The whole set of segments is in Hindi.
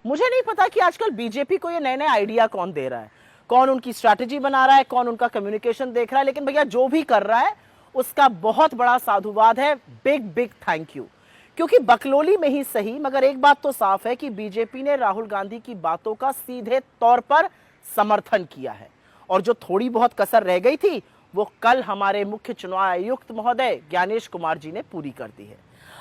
मुझे नहीं पता कि आजकल बीजेपी को ये नए नए आइडिया कौन दे रहा है, कौन उनकी स्ट्रैटेजी बना रहा है, कौन उनका कम्युनिकेशन देख रहा है, लेकिन भैया जो भी कर रहा है उसका बहुत बड़ा साधुवाद है। Big big thank you. क्योंकि बकलोली में ही सही, मगर एक बात तो साफ है कि बीजेपी ने राहुल गांधी की बातों का सीधे तौर पर समर्थन किया है, और जो थोड़ी बहुत कसर रह गई थी वो कल हमारे मुख्य चुनाव आयुक्त महोदय ज्ञानेश कुमार जी ने पूरी कर दी है।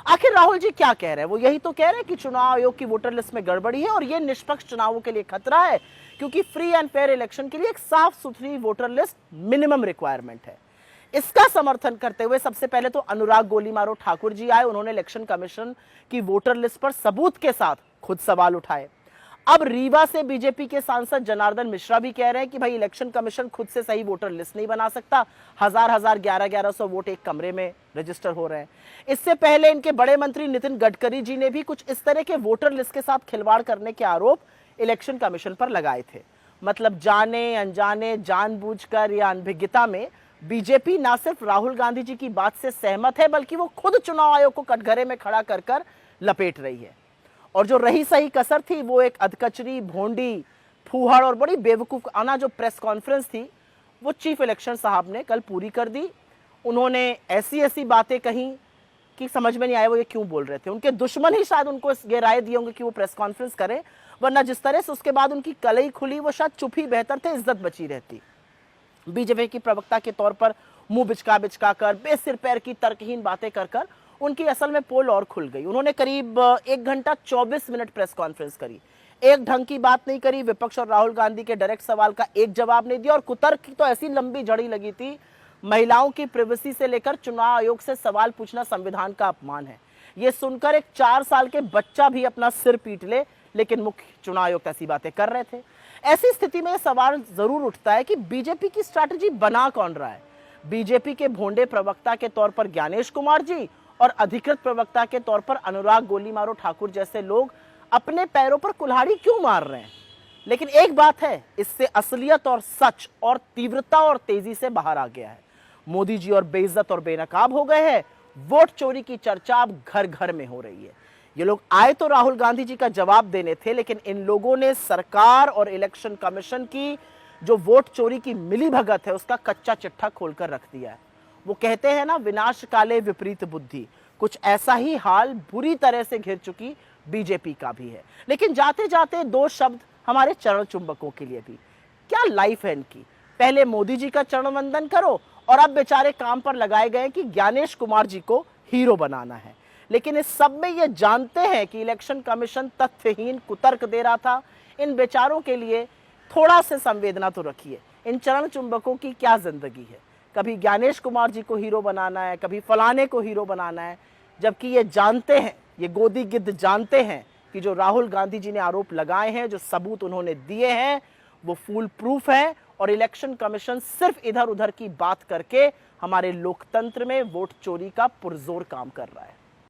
आखिर राहुल जी क्या कह रहे हैं? वो यही तो कह रहे हैं कि चुनाव आयोग की वोटर लिस्ट में गड़बड़ी है और ये निष्पक्ष चुनावों के लिए खतरा है, क्योंकि फ्री एंड फेयर इलेक्शन के लिए एक साफ सुथरी वोटर लिस्ट मिनिमम रिक्वायरमेंट है। इसका समर्थन करते हुए सबसे पहले तो अनुराग गोलीमारो ठाकुर जी आए। उन्होंने इलेक्शन कमीशन की वोटर लिस्ट पर सबूत के साथ खुद सवाल उठाए। अब रीवा से बीजेपी के सांसद जनार्दन मिश्रा भी कह रहे हैं कि भाई इलेक्शन कमीशन खुद से सही वोटर लिस्ट नहीं बना सकता, 1100 वोट एक कमरे में रजिस्टर हो रहे हैं। इससे पहले इनके बड़े मंत्री नितिन गडकरी जी ने भी कुछ इस तरह के वोटर लिस्ट के साथ खिलवाड़ करने के आरोप इलेक्शन कमीशन पर लगाए थे। मतलब जाने अनजाने, जानबूझकर या अनभिज्ञता में बीजेपी ना सिर्फ राहुल गांधी जी की बात से सहमत है, बल्कि वो खुद चुनाव आयोग को कटघरे में खड़ा कर कर लपेट रही है। और जो रही सही कसर थी वो एक अधकचरी, भोंडी, फूहड़ और बड़ी बेवकूफ आना जो प्रेस कॉन्फ्रेंस थी, वो चीफ इलेक्शन साहब ने कल पूरी कर दी। उन्होंने ऐसी ऐसी बातें कही कि समझ में नहीं आया वो ये क्यों बोल रहे थे। उनके दुश्मन ही शायद उनको ये राय दिए होंगे कि वो प्रेस कॉन्फ्रेंस करें, वरना जिस तरह से उसके बाद उनकी कलई खुली, वो शायद चुप ही बेहतर थे, इज्जत बची रहती। बीजेपी की प्रवक्ता के तौर पर मुंह बिचका कर बेसिर पैर की तर्कहीन बातें कर कर उनकी असल में पोल और खुल गई। उन्होंने करीब 1 घंटा 24 मिनट प्रेस कॉन्फ्रेंस करी, एक ढंग की बात नहीं करी, विपक्ष और राहुल गांधी के डायरेक्ट सवाल का एक जवाब नहीं दिया, और कुतर्क की तो ऐसी लंबी झड़ी लगी थी। महिलाओं की प्रिवेसी से लेकर चुनाव आयोग से सवाल पूछना संविधान का अपमान है, ये सुनकर एक 4 साल के बच्चा भी अपना सिर पीट ले, लेकिन मुख्य चुनाव आयोग ऐसी बातें कर रहे थे। ऐसी स्थिति में सवाल जरूर उठता है कि बीजेपी की स्ट्रैटेजी बना कौन रहा है? बीजेपी के भोंडे प्रवक्ता के तौर पर ज्ञानेश कुमार जी और अधिकृत प्रवक्ता के तौर पर अनुराग गोलीमारो ठाकुर जैसे लोग अपने पैरों पर कुल्हाड़ी क्यों मार रहे हैं? लेकिन एक बात है, इससे असलियत और सच और तीव्रता और तेजी से बाहर आ गया है। मोदी जी और बेइज्जत और बेनकाब हो गए हैं। वोट चोरी की चर्चा अब घर घर में हो रही है। ये लोग आए तो राहुल गांधी जी का जवाब देने थे, लेकिन इन लोगों ने सरकार और इलेक्शन कमीशन की जो वोट चोरी की मिलीभगत है उसका कच्चा चिट्ठा खोलकर रख दिया है। वो कहते हैं ना, विनाश काले विपरीत बुद्धि, कुछ ऐसा ही हाल बुरी तरह से घिर चुकी बीजेपी का भी है। लेकिन जाते जाते 2 शब्द हमारे चरण चुंबकों के लिए भी। क्या लाइफ है इनकी? पहले मोदी जी का चरण वंदन करो और अब बेचारे काम पर लगाए गए कि ज्ञानेश कुमार जी को हीरो बनाना है। लेकिन इस सब में ये जानते हैं कि इलेक्शन कमीशन तथ्यहीन कुतर्क दे रहा था। इन बेचारों के लिए थोड़ा से संवेदना तो रखिए। इन चरण चुंबकों की क्या जिंदगी है? कभी ज्ञानेश कुमार जी को हीरो बनाना है, कभी फलाने को हीरो बनाना है, जबकि ये जानते हैं, ये गोदी गिद्ध जानते हैं कि जो राहुल गांधी जी ने आरोप लगाए हैं, जो सबूत उन्होंने दिए हैं, वो फूल प्रूफ है। और इलेक्शन कमीशन सिर्फ इधर उधर की बात करके हमारे लोकतंत्र में वोट चोरी का पुरजोर काम कर रहा है।